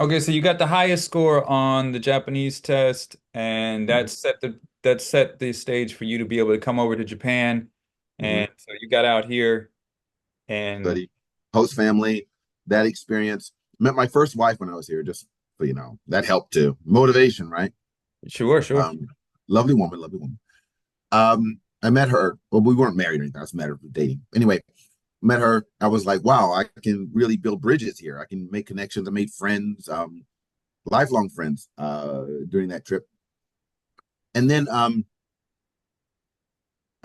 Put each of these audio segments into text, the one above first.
Okay, so you got the highest score on the Japanese test, and Mhm. that set the stage for you to be able to come over to Japan. Mhm. And so you got out here and Study, host family, that experience. Met my first wife when I was here, just so you know, that helped too. Motivation, right? sure, sure. Um, lovely woman, lovely woman. I met her. Well, we weren't married or anything. I just met her for dating. Anyway, met her. I was like, wow, I can really build bridges here. I can make connections. I made friends, lifelong friends, during that trip. And then I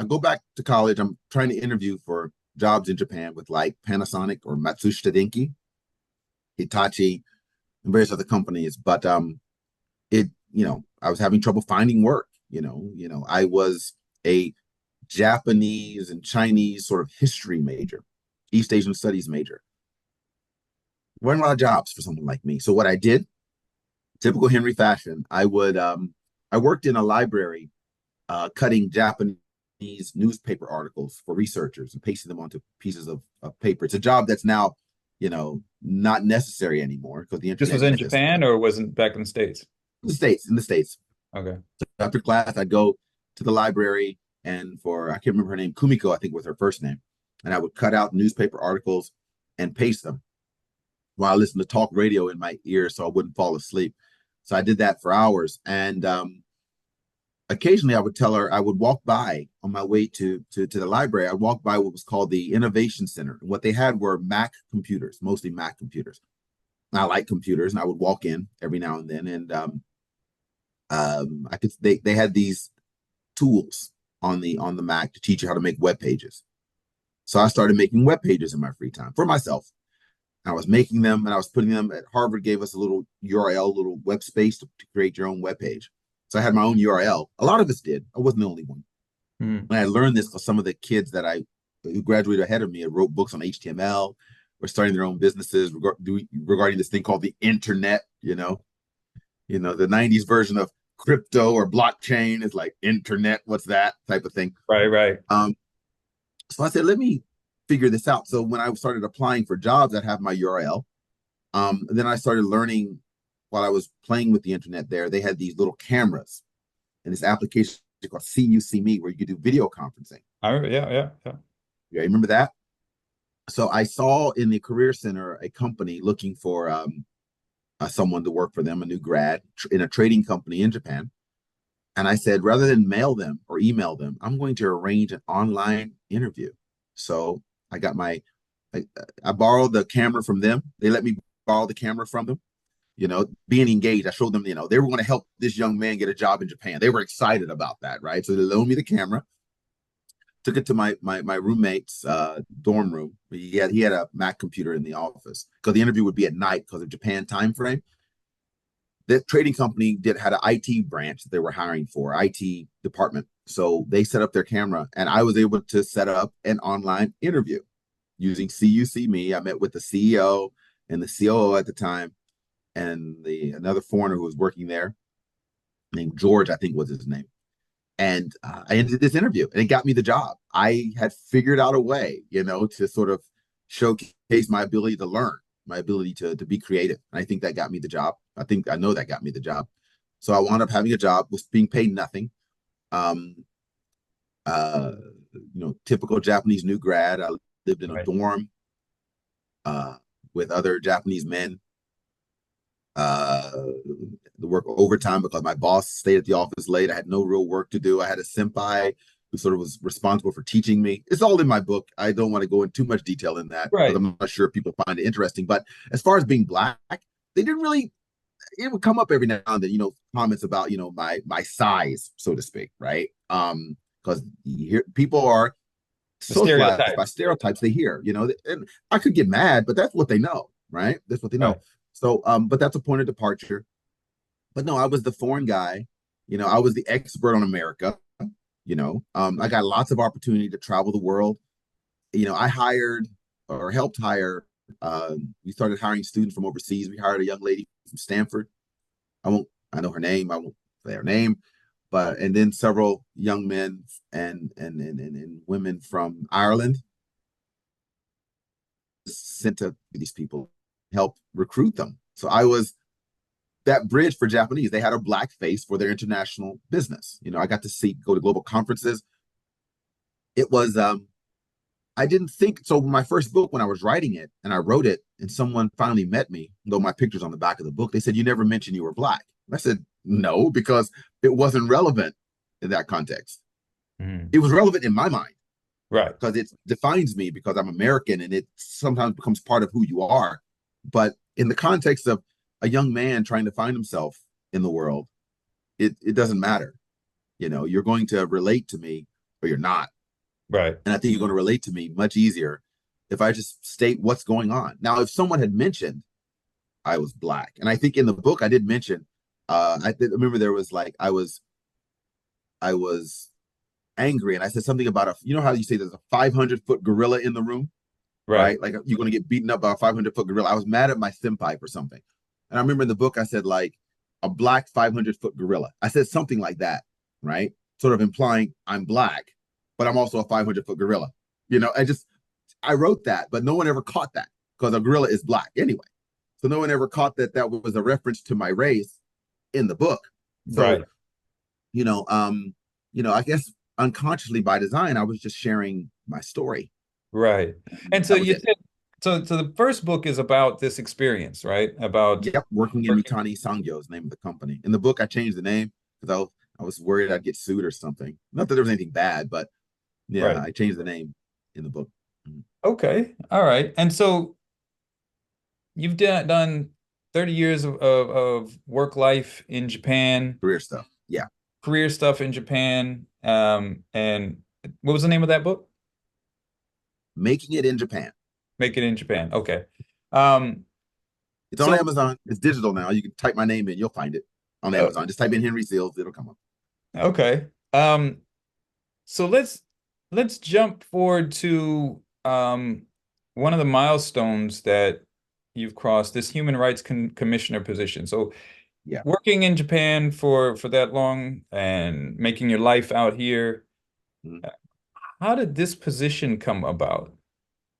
go back to college. I'm trying to interview for jobs in Japan with like Panasonic or Matsushita Denki, Hitachi, and various other companies. But I was having trouble finding work. I was a Japanese and Chinese sort of history major, East Asian studies major. Weren't a lot of jobs for someone like me. So what I did, typical Henry fashion, I worked in a library cutting Japanese newspaper articles for researchers and pasting them onto pieces of paper. It's a job that's now, not necessary anymore because the This was internet in exists. But Japan or wasn't back in the States? in the States. Okay. So after class, I'd go to the library and I can't remember her name, Kumiko, I think was her first name. And I would cut out newspaper articles and paste them while I listened to talk radio in my ear so I wouldn't fall asleep. So I did that for hours. And occasionally I would tell her, I would walk by on my way to the library. I'd walk by what was called the Innovation Center. What they had were Mac computers, mostly Mac computers. And I like computers, and I would walk in every now and then. And I could they had these tools on the Mac to teach you how to make web pages. So I started making web pages in my free time for myself. I was making them and I was putting them at Harvard gave us a little URL, little web space to create your own web page. So I had my own URL. A lot of us did. I wasn't the only one. Hmm. And I learned this because some of the kids who graduated ahead of me wrote books on HTML, were starting their own businesses regarding this thing called the internet. The '90s version of crypto or blockchain is like internet. What's that type of thing? Right, right. Um, so I said, let me figure this out. So when I started applying for jobs, I'd have my URL. Then I started learning while I was playing with the internet there. They had these little cameras and this application called See You See Me where you could do video conferencing. Yeah, yeah, yeah. Yeah, you remember that? So I saw in the Career Center a company looking for someone to work for them, a new grad in a trading company in Japan. And I said, rather than mail them or email them, I'm going to arrange an online interview. So I got I, I borrowed the camera from them. They let me borrow the camera from them. Being engaged, I showed them, they were going to help this young man get a job in Japan. They were excited about that, right? So they loaned me the camera, took it to my roommate's dorm room. He had a Mac computer in the office because the interview would be at night because of Japan time frame. The trading company had an IT branch that they were hiring for, IT department. So they set up their camera, and I was able to set up an online interview using CUC Me. I met with the CEO and the COO at the time, and the another foreigner who was working there named George, I think was his name. And I ended this interview, and it got me the job. I had figured out a way, to sort of showcase my ability to learn, my ability to be creative. And I think that got me the job. I know that got me the job. So I wound up having a job, was being paid nothing. Um, uh, Typical Japanese new grad. I lived in a Right. dorm with other Japanese men. Uh, to work overtime because my boss stayed at the office late. I had no real work to do. I had a senpai who sort of was responsible for teaching me. It's all in my book. I don't want to go into too much detail in that because Right. I'm not sure if people find it interesting. But as far as being black, they didn't really. It would come up every now and then, comments about my size, so to speak, right? Because people are The socialized by stereotypes. stereotypes they hear, and I could get mad, but that's what they know, right? That's what they know. Right. So, but that's a point of departure. But no, I was the foreign guy. I was the expert on America. I got lots of opportunity to travel the world. I hired or helped hire. We started hiring students from overseas. We hired a young lady from Stanford. I know her name. I won't say her name, but and then several young men and women from Ireland sent to these people, help recruit them. So I was that bridge for Japanese. They had a black face for their international business. I got to go to global conferences. It was I didn't think so. My first book, when I was writing it and I wrote it, and someone finally met me, though my picture's on the back of the book, they said, "You never mentioned you were black." I said, "No," because it wasn't relevant in that context. Mhm. It was relevant in my mind Right. because it defines me because I'm American and it sometimes becomes part of who you are. But in the context of a young man trying to find himself in the world, it doesn't matter. You're going to relate to me or you're not. Right. And I think you're going to relate to me much easier if I just state what's going on. Now, if someone had mentioned I was black, and I think in the book I did mention, remember there was like I was angry, and I said something about how you say there's a 500-foot gorilla in the room, Right. right? Like you're going to get beaten up by a 500-foot gorilla. I was mad at my senpai for something, and I remember in the book I said like a black 500-foot gorilla. I said something like that, right? Sort of implying I'm black, but I'm also a 500-foot gorilla. I wrote that, but no one ever caught that because a gorilla is black anyway. So no one ever caught that that was a reference to my race in the book. So, Right. you know, um, I guess unconsciously by design, I was just sharing my story. Right. And so That was you it. said, so the first book is about this experience, right? About Yep, working in working. Mitani Sangyo is the name of the company. In the book, I changed the name because I was worried I'd get sued or something. Not that there was anything bad, but yeah, Right. I changed the name in the book. Mhm. Okay. All right. And so you've done 30 years of work life in Japan, Career stuff. Yeah, career stuff in Japan. And what was the name of that book? making it in Japan. Make It in Japan. Okay. Um, It's on so Amazon. It's digital now. You can type my name in, you'll find it on uh, Amazon. Just type in Henry Seals, it'll come up. okay. So let's jump forward to one of the milestones that you've crossed, this human rights commissioner position. So Yeah. working in Japan for that long and making your life out here, Mhm. how did this position come about?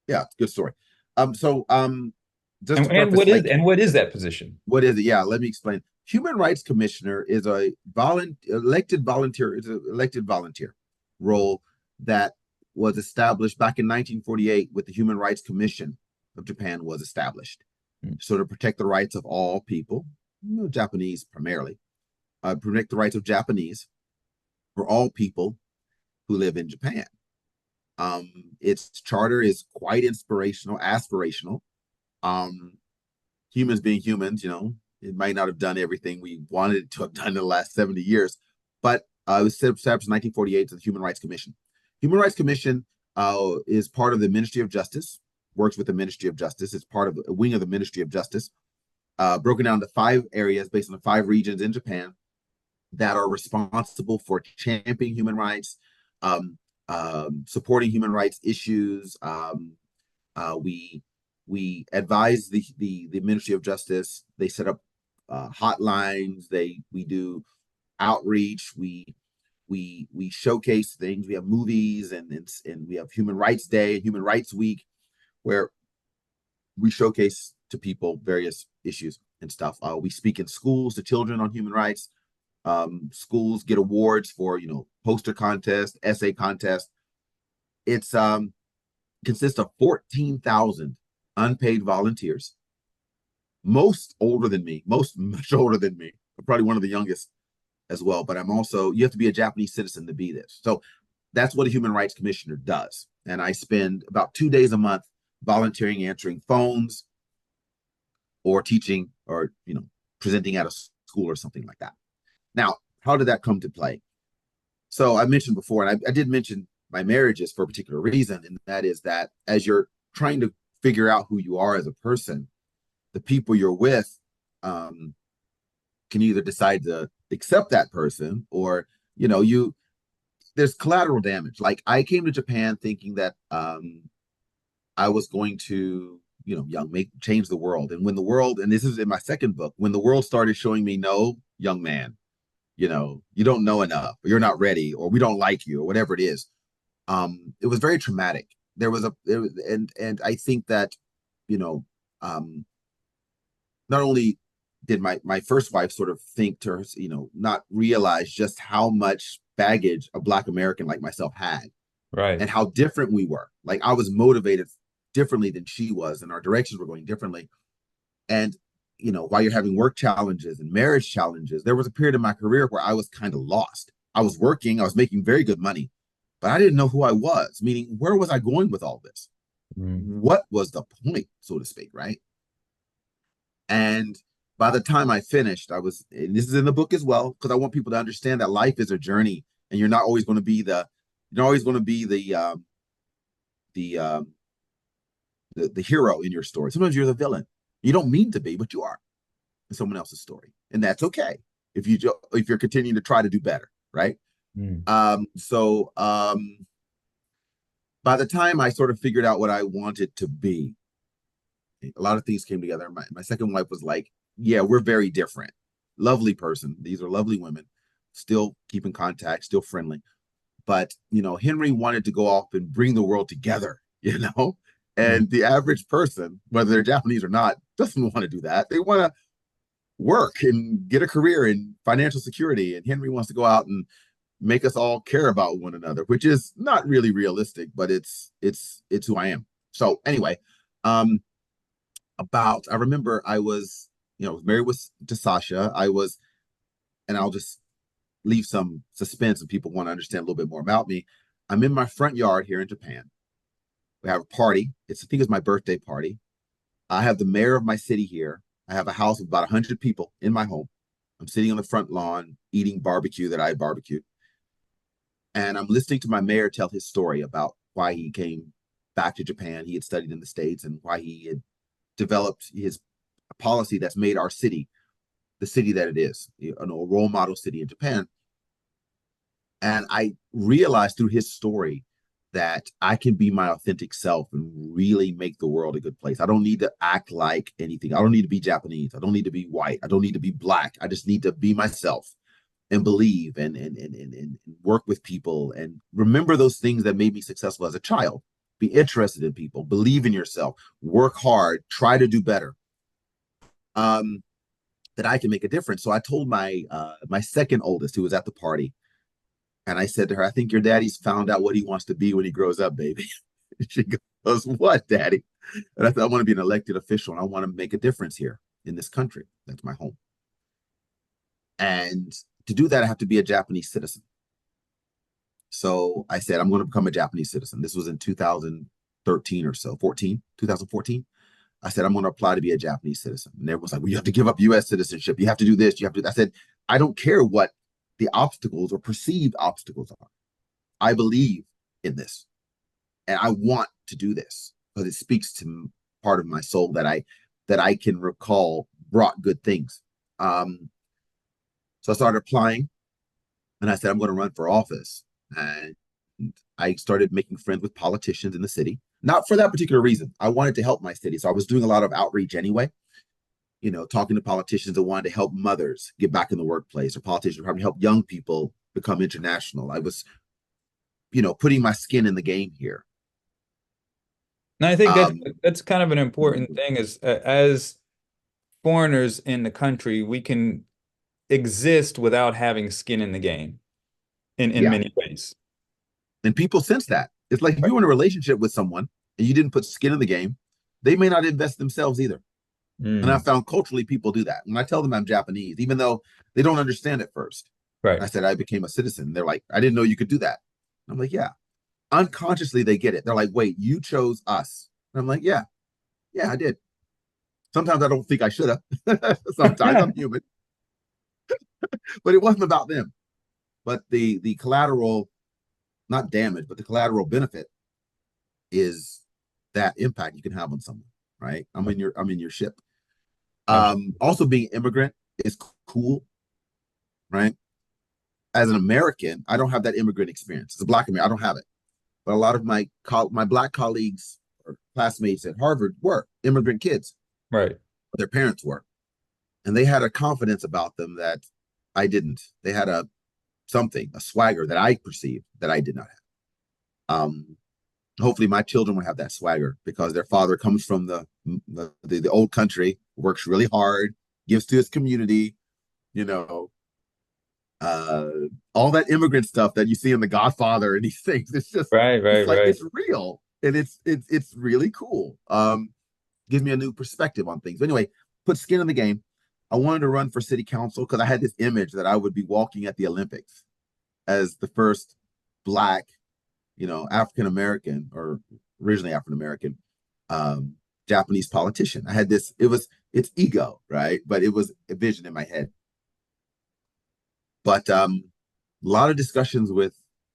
Yeah, good story. So just to And preface, like, what is that position? what is it? Yeah, let me explain. Human Rights Commissioner is a elected volunteer, is an elected volunteer role that was established back in 1948 with the Human Rights Commission of Japan was established, so to protect the rights of all people, Japanese primarily, protect the rights of Japanese for all people who live in Japan. Its charter is quite inspirational, aspirational. Um, Humans being humans, it might not have done everything we wanted it to have done in the last 70 years, but it was established in 1948 as the Human Rights Commission. Human Rights Commission is part of the Ministry of Justice, works with the Ministry of Justice. It's part of a wing of the Ministry of Justice, broken down to 5 areas based on the 5 regions in Japan that are responsible for championing human rights, um, supporting human rights issues. We advise the Ministry of Justice. They set up hotlines. We do outreach. We showcase things. We have movies and we have Human Rights Day, Human Rights Week, where we showcase to people various issues and stuff. We speak in schools to children on human rights. Schools get awards for poster contest, essay contest. It's consists of 14,000 unpaid volunteers, most older than me, most much older than me. I'm probably one of the youngest as well, but I'm also, you have to be a Japanese citizen to be this. So that's what a human rights commissioner does. And I spend about 2 days a month volunteering, answering phones or teaching or, presenting at a school or something like that. Now, how did that come to play? So I mentioned before, and I did mention my marriages for a particular reason, and that is that as you're trying to figure out who you are as a person, the people you're with um, can either decide to accept that person or you there's collateral damage. Like I came to Japan thinking that I was going to young make change the world, and when the world, and this is in my second book, when the world started showing me, no, young man, you don't know enough, or you're not ready, or we don't like you, or whatever it is. It was very traumatic. And I think that you know um not only did my first wife sort of think to her, not realize just how much baggage a Black American like myself had Right. and how different we were. Like I was motivated differently than she was, and our directions were going differently. And while you're having work challenges and marriage challenges, there was a period in my career where I was kind of lost. I was working, I was making very good money, but I didn't know who I was, meaning where was I going with all this? Mm. What was the point, so to speak, right? And by the time I finished, and this is in the book as well, because I want people to understand that life is a journey, and you're not always going to be the the hero in your story. Sometimes you're the villain. You don't mean to be, but you are in someone else's story, and that's okay if you're continuing to try to do better, right? Mm. By the time I sort of figured out what I wanted to be, a lot of things came together. My second wife was like, "Yeah, we're very different." Lovely person. These are lovely women. Still keep in contact, still friendly. But Henry wanted to go off and bring the world together. Mm. And the average person, whether they're Japanese or not, doesn't want to do that. They want to work and get a career in financial security. And Henry wants to go out and make us all care about one another, which is not really realistic, but it's who I am. So anyway, um, I remember I was, married to Sasha. And I'll just leave some suspense if people want to understand a little bit more about me. I'm in my front yard here in Japan. We have a party. I think it's my birthday party. I have the mayor of my city here. I have a house of about 100 people in my home. I'm sitting on the front lawn eating barbecue that I barbecued. And I'm listening to my mayor tell his story about why he came back to Japan. He had studied in the States and why he had developed his policy that's made our city the city that it is, a role model city in Japan. And I realized through his story that I can be my authentic self and really make the world a good place. I don't need to act like anything. I don't need to be Japanese. I don't need to be white. I don't need to be black. I just need to be myself and believe and work with people and remember those things that made me successful as a child. Be interested in people, believe in yourself, work hard, try to do better. That I can make a difference. So I told my second oldest, who was at the party, and I said to her, "I think your daddy's found out what he wants to be when he grows up, baby." She goes, "What, daddy?" And I said, "I want to be an elected official and I want to make a difference here in this country. That's my home. And to do that, I have to be a Japanese citizen." So I said, "I'm going to become a Japanese citizen." This was in 2013 or so, 2014. I said, "I'm going to apply to be a Japanese citizen." And everyone's like, "Well, you have to give up US citizenship. You have to do this. You have to." I said, "I don't care what the obstacles or perceived obstacles are. I believe in this and I want to do this because it speaks to part of my soul that I can recall brought good things." So I started applying and I said, "I'm going to run for office." And I started making friends with politicians in the city, not for that particular reason. I wanted to help my city. So I was doing a lot of outreach anyway, talking to politicians that wanted to help mothers get back in the workplace or politicians trying to help young people become international. I was, putting my skin in the game here. And I think Um, that's kind of an important thing is as foreigners in the country, we can exist without having skin in the game in yeah. many ways. And people sense that. It's like if Right. you're in a relationship with someone and you didn't put skin in the game, they may not invest themselves either. And I Mm. found culturally people do that. When I tell them I'm Japanese, even though they don't understand at first, Right. I said I became a citizen. They're like, "I didn't know you could do that." I'm like, "Yeah." Unconsciously, they get it. They're like, "Wait, you chose us." And I'm like, "Yeah, yeah, I did." Sometimes I don't think I should have. Sometimes I'm human, but it wasn't about them. But the collateral, not damage, but the collateral benefit is that impact you can have on someone, right? I'm in your ship. Absolutely. Also being immigrant is cool, right? As an American, I don't have that immigrant experience. As a Black American, I don't have it. But a lot of my Black colleagues or classmates at Harvard were immigrant kids. Right. Their parents were, and they had a confidence about them that I didn't. They had a swagger that I perceived that I did not have. Hopefully, my children will have that swagger because their father comes from the old country, works really hard. gives to his community, you know, uh, all that immigrant stuff that you see in The Godfather and these things. It's just, Right, right, it's like right. it's real and it's really cool. Gives me a new perspective on things. But anyway, put skin in the game. I wanted to run for city council because I had this image that I would be walking at the Olympics as the first black, African American or originally African American um, Japanese politician. I had this. It's ego, right? But it was a vision in my head. But a lot of discussions with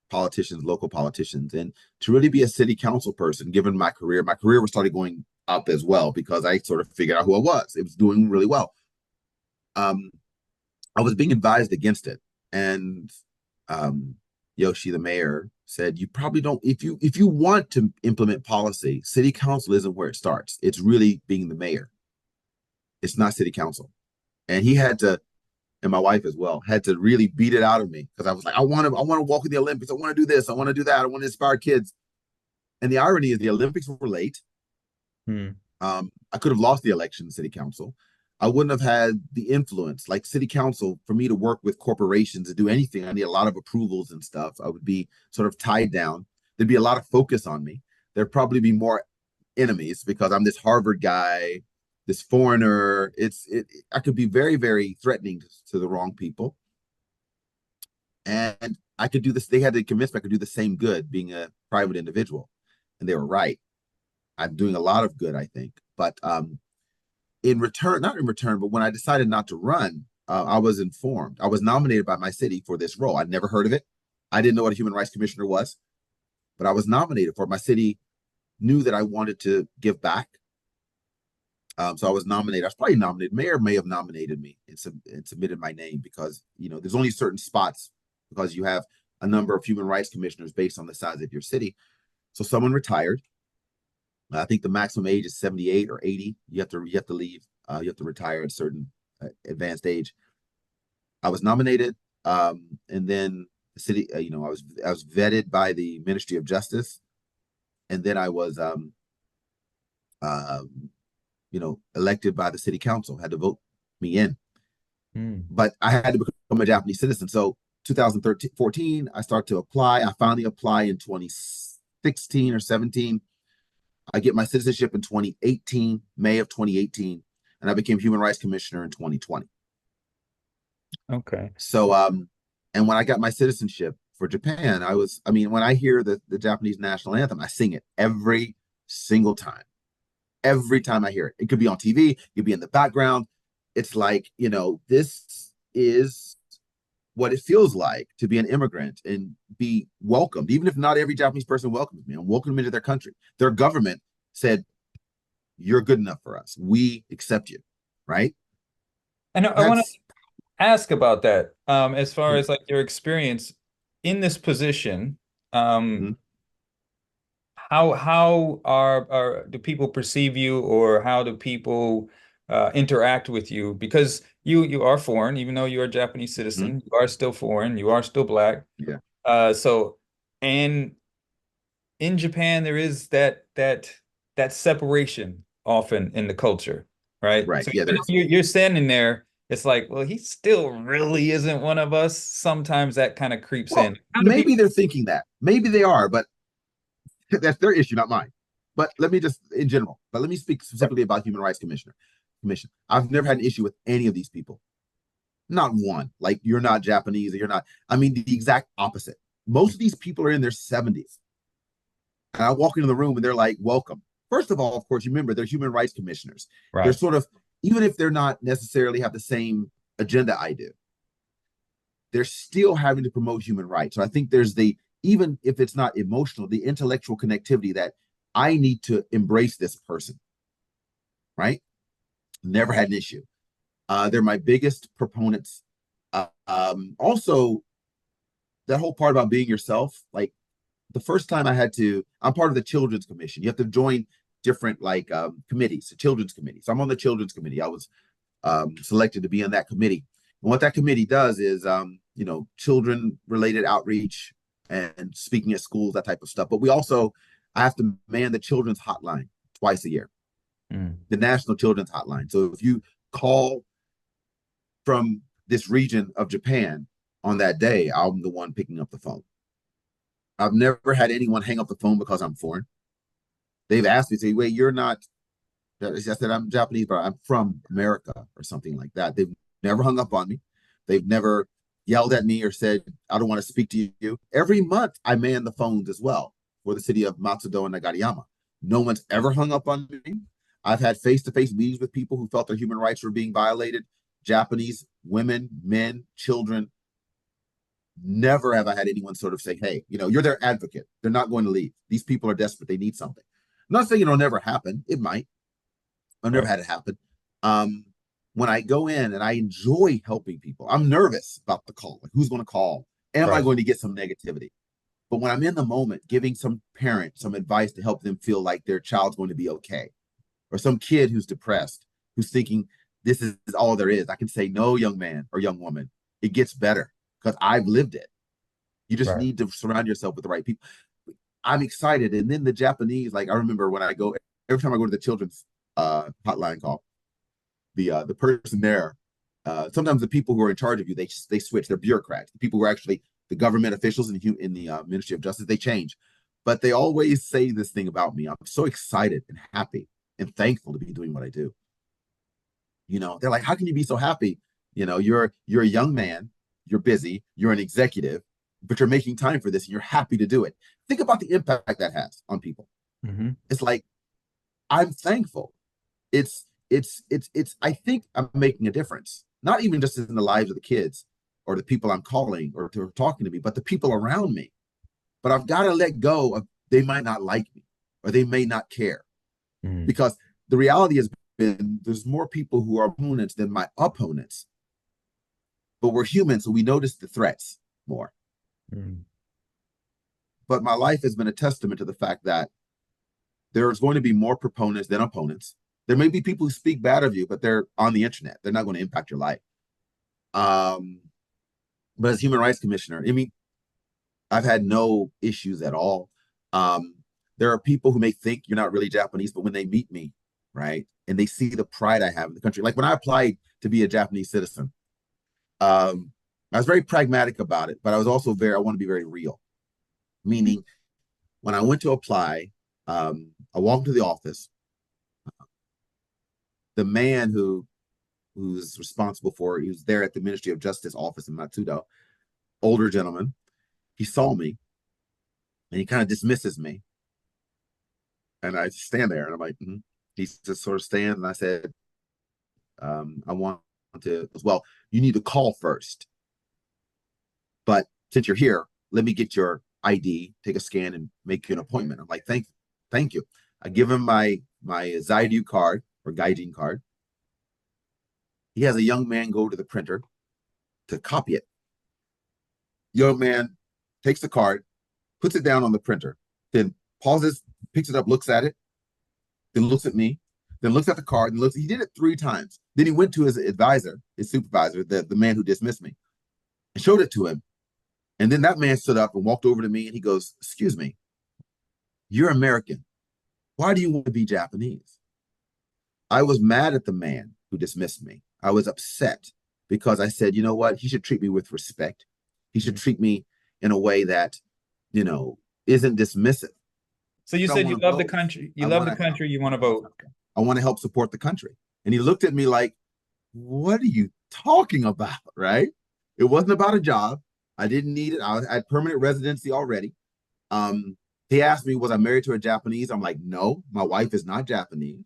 politicians, local politicians, and to really be a city council person, given my career was started going up as well because I sort of figured out who I was. It was doing really well. Um, I was being advised against it, and um, Yoshi, the mayor, said, "You probably don't. If you want to implement policy, city council isn't where it starts. It's really being the mayor. It's not city council." And he had to, and my wife as well, had to really beat it out of me because I was like, I want to walk in the Olympics. I want to do this. I want to do that. I want to inspire kids. And the irony is, the Olympics were late. Hmm. I could have lost the election in city council. I wouldn't have had the influence like city council for me to work with corporations to do anything. I need a lot of approvals and stuff. I would be sort of tied down. There'd be a lot of focus on me. There'd probably be more enemies because I'm this Harvard guy, this foreigner. I could be very, very threatening to the wrong people. And I could do this. They had to convince me I could do the same good being a private individual. And they were right. I'm doing a lot of good, I think. But in return, not in return, but when I decided not to run, I was informed. I was nominated by my city for this role. I'd never heard of it. I didn't know what a human rights commissioner was, but I was nominated for it. My city knew that I wanted to give back. So I was nominated. I was probably nominated. Mayor may have nominated me and submitted my name because, there's only certain spots because you have a number of human rights commissioners based on the size of your city. So someone retired. I think the maximum age is 78 or 80. You have to leave. You have to retire at a certain advanced age. I was nominated, and then the city. I was vetted by the Ministry of Justice, and then I was elected by the city council. Had to vote me in, Hmm. but I had to become a Japanese citizen. So 2014, I started to apply. I finally apply in 2016 or 17. I get my citizenship in 2018, May of 2018, and I became human rights commissioner in 2020. Okay. So, and when I got my citizenship for Japan, when I hear the Japanese national anthem, I sing it every single time. Every time I hear it, it could be on TV, it could be in the background. It's like, this is what it feels like to be an immigrant and be welcomed, even if not every Japanese person welcomes me. I'm welcomed into their country. Their government said, "You're good enough for us. We accept you." Right? And I want to That's ask about that. As far mm, as like your experience in this position, mm, how are do people perceive you, or how do people interact with you? Because you are foreign, even though you're a Japanese mm, citizen, you are still foreign, you are still black. yeah, So and in Japan, there is that separation often in the culture, right? right. So Yeah, even there though is. you're standing there, it's like, well, he still really isn't one of us. Sometimes that kind of creeps Well, in. How do maybe people? they're thinking that. Maybe they are, but that's their issue, not mine. But let me just, in general, but let me speak specifically about Human Rights Commission. I've never had an issue with any of these people. Not one. Like, you're not Japanese or you're not. I mean, the exact opposite. Most of these people are in their 70s. And I walk into the room and they're like, "Welcome." First of all, of course, you remember they're human rights commissioners. They're Right. sort of, even if they're not necessarily have the same agenda I do, they're still having to promote human rights. So I think there's even if it's not emotional, the intellectual connectivity that I need to embrace this person, right? Never had an issue. They're my biggest proponents. Also, that whole part about being yourself, like the first time I'm part of the Children's Commission. You have to join different like committees, the Children's Committee. So I'm on the Children's Committee. I was selected to be on that committee. And what that committee does is, children related outreach and speaking at schools, that type of stuff. But I have to man the children's hotline twice a year, Mm. the National Children's Hotline. So if you call from this region of Japan, on that day, I'm the one picking up the phone. I've never had anyone hang up the phone because I'm foreign. They've asked me, say, wait, you're not, I said, I'm Japanese, but I'm from America or something like that. They've never hung up on me. They've never yelled at me or said, I don't want to speak to you. Every month, I man the phones as well for the city of Matsudo and Nagariyama. No one's ever hung up on me. I've had face to face meetings with people who felt their human rights were being violated, Japanese women, men, children. Never have I had anyone sort of say, hey, you're their advocate. They're not going to leave. These people are desperate. They need something. I'm not saying it'll never happen. It might. I've never Right. had it happen. Um, when I go in and I enjoy helping people, I'm nervous about the call. Like, who's going to call? Am I Right. going to get some negativity? But when I'm in the moment, giving some parent some advice to help them feel like their child's going to be okay, or some kid who's depressed, who's thinking this is all there is, I can say, no, young man or young woman, it gets better because I've lived it. You just Right. need to surround yourself with the right people. I'm excited. And then the Japanese, like I remember when I go, every time I go to the children's hotline call, the person there, sometimes the people who are in charge of you, they switch. They're bureaucrats. The people who are actually the government officials in the Ministry of Justice, they change. But they always say this thing about me. I'm so excited and happy and thankful to be doing what I do. They're like, how can you be so happy? You're a young man, you're busy, you're an executive, but you're making time for this and you're happy to do it. Think about the impact that has on people. Hmm. It's like, I'm thankful. It's I think I'm making a difference, not even just in the lives of the kids or the people I'm calling or to talking to me, but the people around me. But I've got to let go of, they might not like me or they may not care, Mm. because the reality has been there's more people who are opponents than my opponents, but we're human, so we notice the threats more. Mm. But my life has been a testament to the fact that there's going to be more proponents than opponents. There may be people who speak bad of you, but they're on the internet. They're not going to impact your life. Um, but as human rights commissioner, I mean, I've had no issues at all. Um, there are people who may think you're not really Japanese, but when they meet me, right, and they see the pride I have in the country, like when I applied to be a Japanese citizen, I was very pragmatic about it, but I was also I want to be very real. Meaning, when I went to apply, I walked to the office. The man who's responsible for it, he was there at the Ministry of Justice office in Matsudo, older gentleman. He saw me and he kind of dismisses me. And I stand there and I'm like, mm-hmm. He just sort of stands and I said, I want to, well, you need to call first. But since you're here, let me get your ID, take a scan, and make you an appointment. I'm like, thank you. I give him my Zaidu card or Gaijin card. He has a young man go to the printer to copy it. Young man takes the card, puts it down on the printer, then pauses, picks it up, looks at it, then looks at me, then looks at the card and looks. He did it 3 times. Then he went to his advisor, his supervisor, the man who dismissed me, and showed it to him. And then that man stood up and walked over to me and he goes, excuse me, you're American. Why do you want to be Japanese? I was mad at the man who dismissed me. I was upset because I said, you know what? He should treat me with respect. He should Mm. treat me in a way that, you know, isn't dismissive. So you I said want you to love the vote. country. You I love want the to help. country. You want to vote. I want to help support the country. And he looked at me like, what are you talking about? Right? It wasn't about a job. I didn't need it. I had permanent residency already. Um, he asked me, was I married to a Japanese? I'm like, no, my wife is not Japanese.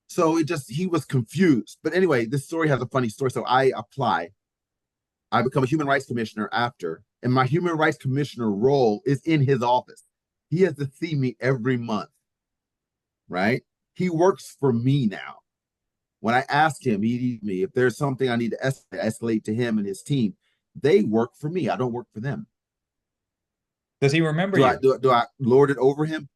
So he was confused. But anyway, this story has a funny story. So I apply, I become a human rights commissioner after, and my human rights commissioner role is in his office. He has to see me every month, right? He works for me now. When I ask him, he needs me. If there's something I need to escalate to him and his team, they work for me. I don't work for them. Does he remember Do I you? do I lord it over him?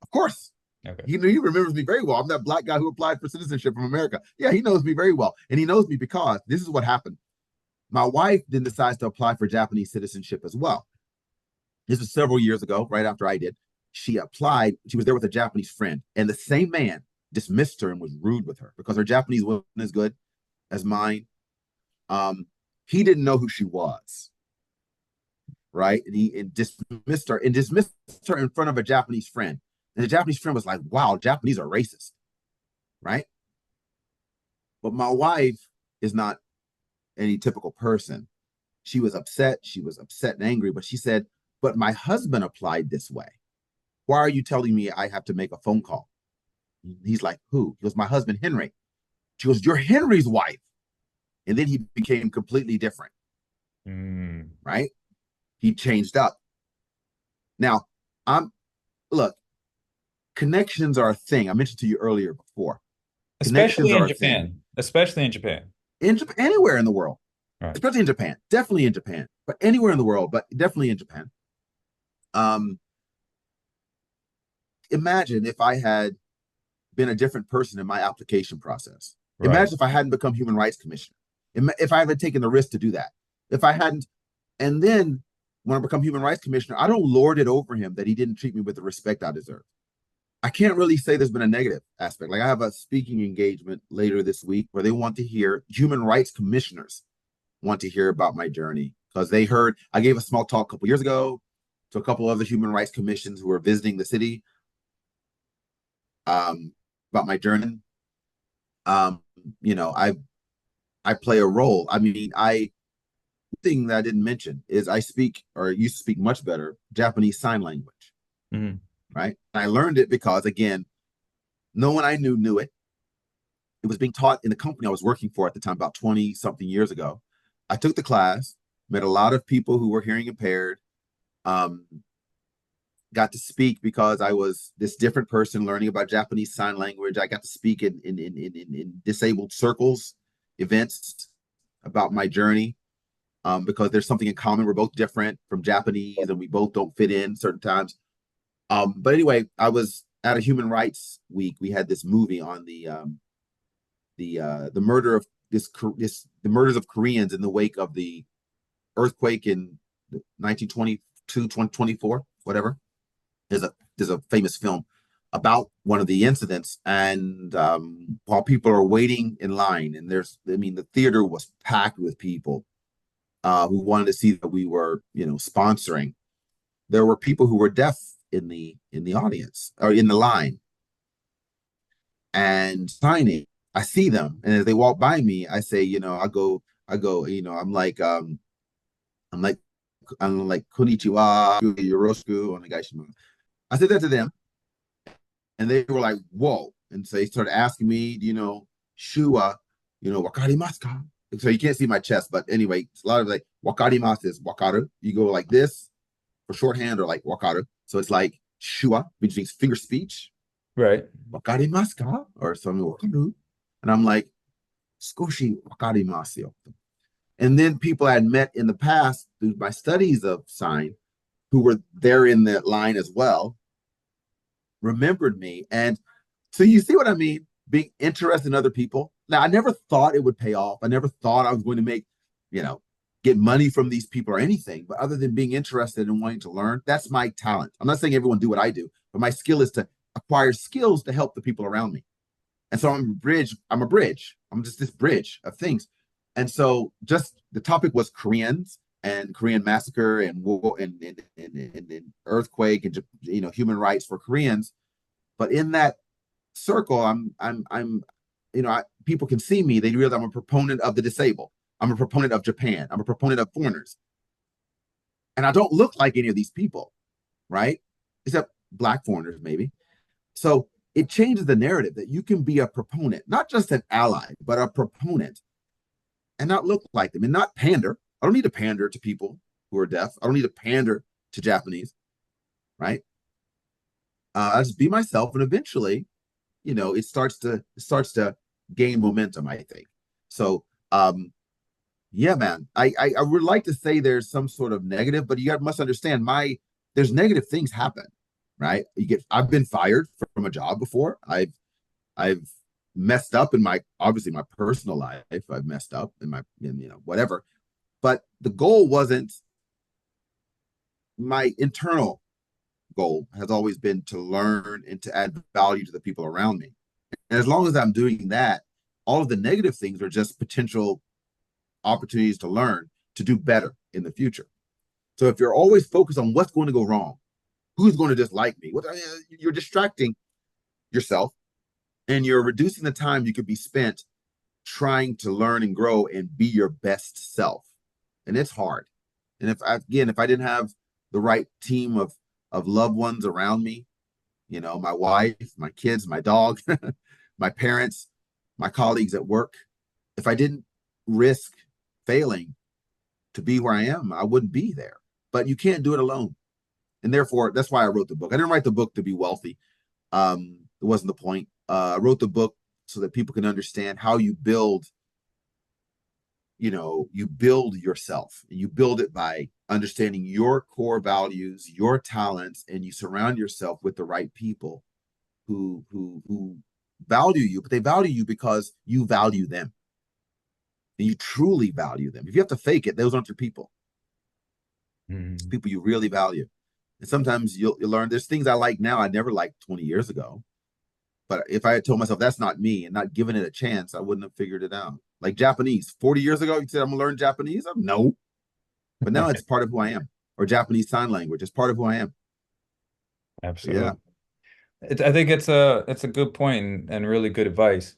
Of course. Okay. He remembers me very well. I'm that black guy who applied for citizenship from America. Yeah, he knows me very well. And he knows me because this is what happened. My wife then decides to apply for Japanese citizenship as well. This was several years ago, right after I did. She applied. She was there with a Japanese friend, and the same man dismissed her and was rude with her because her Japanese wasn't as good. as mine. Um, he didn't know who she was, right? And dismissed her in front of a Japanese friend. And the Japanese friend was like, wow, Japanese are racist, right? But my wife is not any typical person. She was upset. She was upset and angry, but she said, but my husband applied this way. Why are you telling me I have to make a phone call? He's like, who? He goes, my husband, Henry. She goes, you're Henry's wife. And then he became completely different, Mm. right? He changed up. Now, I'm look, connections are a thing. I mentioned to you earlier before. Connections Especially are in a thing Japan. Especially in Japan. in Japan, anywhere in the world, Right. especially in Japan. Definitely in Japan, but anywhere in the world, but definitely in Japan. Um, Imagine if I had been a different person in my application process. Right. Imagine if I hadn't become human rights commissioner. If I hadn't taken the risk to do that. If I hadn't, and then when I become human rights commissioner, I don't lord it over him that he didn't treat me with the respect I deserve. I can't really say there's been a negative aspect. Like I have a speaking engagement later this week where they want to hear human rights commissioners want to hear about my journey because they heard I gave a small talk a couple years ago to a couple of the human rights commissions who were visiting the city um, about my journey. Um, you know, I play a role. I mean, I thing that I didn't mention is I speak or used to speak much better Japanese sign language, Mhm. right? And I learned it because again, no one I knew it. It was being taught in the company I was working for at the time, about 20 something years ago. I took the class, met a lot of people who were hearing impaired, um, got to speak because I was this different person learning about Japanese sign language. I got to speak in disabled circles, events about my journey because there's something in common. We're both different from Japanese and we both don't fit in certain times. But anyway, I was at a human rights week. We had this movie on the murder of the murders of Koreans in the wake of the earthquake in 1922, 2024, whatever. There's a famous film about one of the incidents, and while people are waiting in line, and I mean, the theater was packed with people who wanted to see that we were, sponsoring. There were people who were deaf in the audience or in the line and signing. I see them, and as they walk by me, I say, I go, I'm like, I'm like, konnichiwa, yoroshiku, onegaishimasu. I said that to them, and they were like, whoa. And so they started asking me, shua, wakarimasu ka? So you can't see my chest, but anyway, it's a lot of like, wakarimasu is wakaru. You go like this for shorthand or like wakaru. So it's like shua, which means finger speech, Right. wakarimasu ka? Or something, wakaru. And I'm like, skoshi wakarimasu yo. And then people I had met in the past through my studies of sign who were there in that line as well remembered me. And so you see what I mean? Being interested in other people. Now, I never thought it would pay off. I never thought I was going to you know, get money from these people or anything. But other than being interested and wanting to learn, that's my talent. I'm not saying everyone do what I do, but my skill is to acquire skills to help the people around me. And so I'm a bridge. I'm a bridge. I'm just this bridge of things. And so just the topic was Koreans and Korean massacre and war and earthquake and human rights for Koreans. But in that circle, people can see me. They realize I'm a proponent of the disabled. I'm a proponent of Japan. I'm a proponent of foreigners. And I don't look like any of these people, right? Except black foreigners, maybe. So it changes the narrative that you can be a proponent, not just an ally, but a proponent and not look like them and not pander. I don't need to pander to people who are deaf. I don't need to pander to Japanese, right? I just be myself, and eventually, it starts to gain momentum. I think so. Yeah, man. I would like to say there's some sort of negative, but must understand there's negative things happen, right? I've been fired from a job before. I've messed up in obviously my personal life. I've messed up whatever. But the goal wasn't my internal goal has always been to learn and to add value to the people around me. And as long as I'm doing that, All of the negative things are just potential opportunities to learn to do better in the future. So if you're always focused on what's going to go wrong, who's going to dislike me, you're distracting yourself, and you're reducing the time you could be spent trying to learn and grow and be your best self. And it's hard. And if I didn't have the right team of loved ones around me, my wife, my kids, my dog, my parents, my colleagues at work, if I didn't risk failing to be where I am, I wouldn't be there. But you can't do it alone. And therefore, that's why I wrote the book. I didn't write the book to be wealthy. It wasn't the point. I wrote the book so that people can understand how you build yourself. You build it by understanding your core values, your talents, and you surround yourself with the right people who value you, but they value you because you value them and you truly value them. If you have to fake it, those aren't your people. It's Mhm. people you really value. And sometimes you'll learn there's things I like now I never liked 20 years ago. But if I had told myself that's not me and not given it a chance, I wouldn't have figured it out. Like Japanese, 40 years ago, you said I'm gonna learn Japanese. No, but now it's part of who I am. Or Japanese sign language, it's part of who I am. So yeah, Absolutely. I think it's a good point and really good advice.